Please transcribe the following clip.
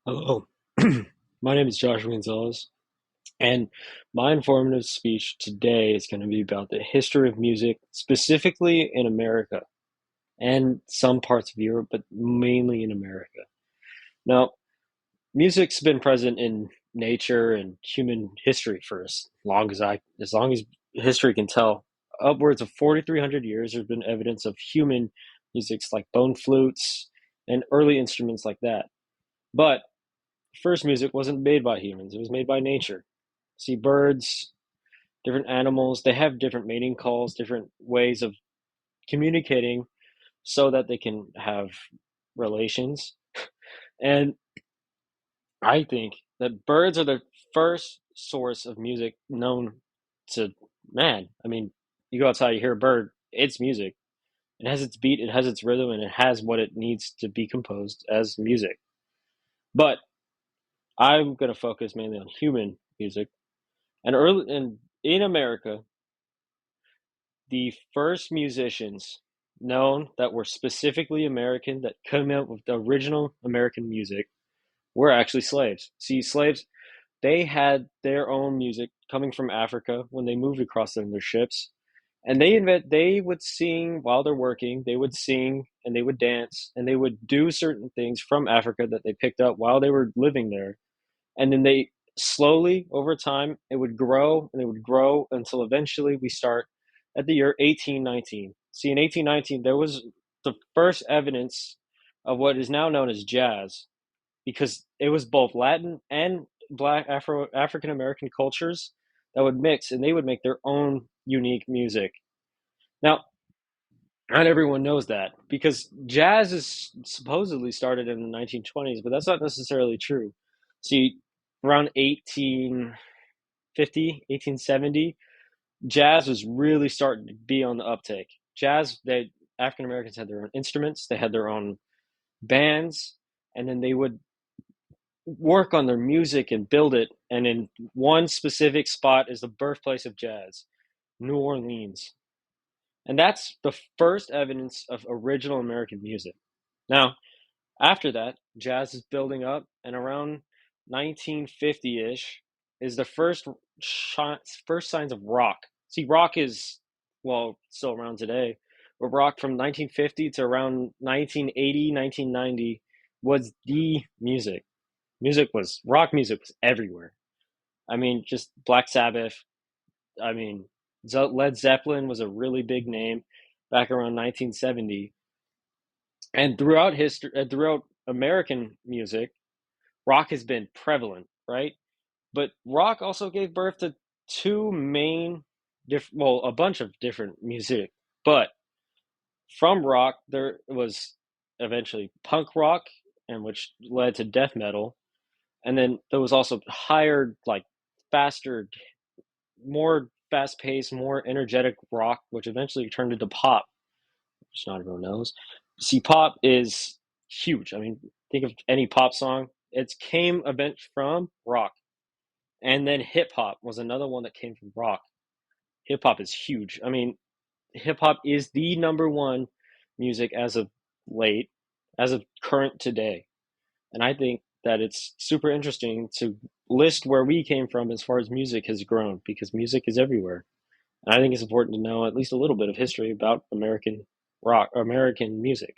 Hello, my name is Joshua Gonzalez, and my informative speech today is going to be about the history of music, specifically in America and some parts of Europe, but mainly in America. Now, music's been present in nature and human history for as long as history can tell. Upwards of 4,300 years, there's been evidence of human musics like bone flutes and early instruments like that. But first music wasn't made by humans, it was made by nature. See, birds, different animals, they have different mating calls, different ways of communicating so that they can have relations. And I think that birds are the first source of music known to man. I mean, you go outside, you hear a bird, it's music. It has its beat, it has its rhythm, and it has what it needs to be composed as music. But I'm going to focus mainly on human music. And early in America, the first musicians known that were specifically American that came up with the original American music were actually slaves. See, slaves, they had their own music coming from Africa when they moved across in their ships. And they would sing while they're working, they would sing and they would dance and they would do certain things from Africa that they picked up while they were living there. And then they slowly over time it would grow and it would grow until eventually we start at the year 1819. See, in 1819 there was the first evidence of what is now known as jazz, because it was both Latin and black African American cultures that would mix and they would make their own unique music. Now, not everyone knows that because jazz is supposedly started in the 1920s, but that's not necessarily true. See, around 1850, 1870, jazz was really starting to be on the uptake. Jazz, they African Americans had their own instruments, they had their own bands, and then they would work on their music and build it. And in one specific spot is the birthplace of jazz, New Orleans. And that's the first evidence of original American music. Now, after that, jazz is building up, and around 1950-ish is the first signs of rock. See, rock is, well, still around today, but rock from 1950 to around 1980, 1990 was the music. Rock music was everywhere. I mean, just Black Sabbath. I mean, Led Zeppelin was a really big name back around 1970. And throughout history, throughout American music, rock has been prevalent, right? But rock also gave birth to two main, well, a bunch of different music. But from rock, there was eventually punk rock, and which led to death metal. And then there was also higher, like faster, more fast paced, more energetic rock, which eventually turned into pop, which not everyone knows. See, pop is huge. I mean, think of any pop song. It came event from rock. And then hip hop was another one that came from rock. Hip hop is huge. I mean, hip hop is the number one music as of late, as of current today. And I think that it's super interesting to list where we came from as far as music has grown, because music is everywhere. And I think it's important to know at least a little bit of history about American rock, American music.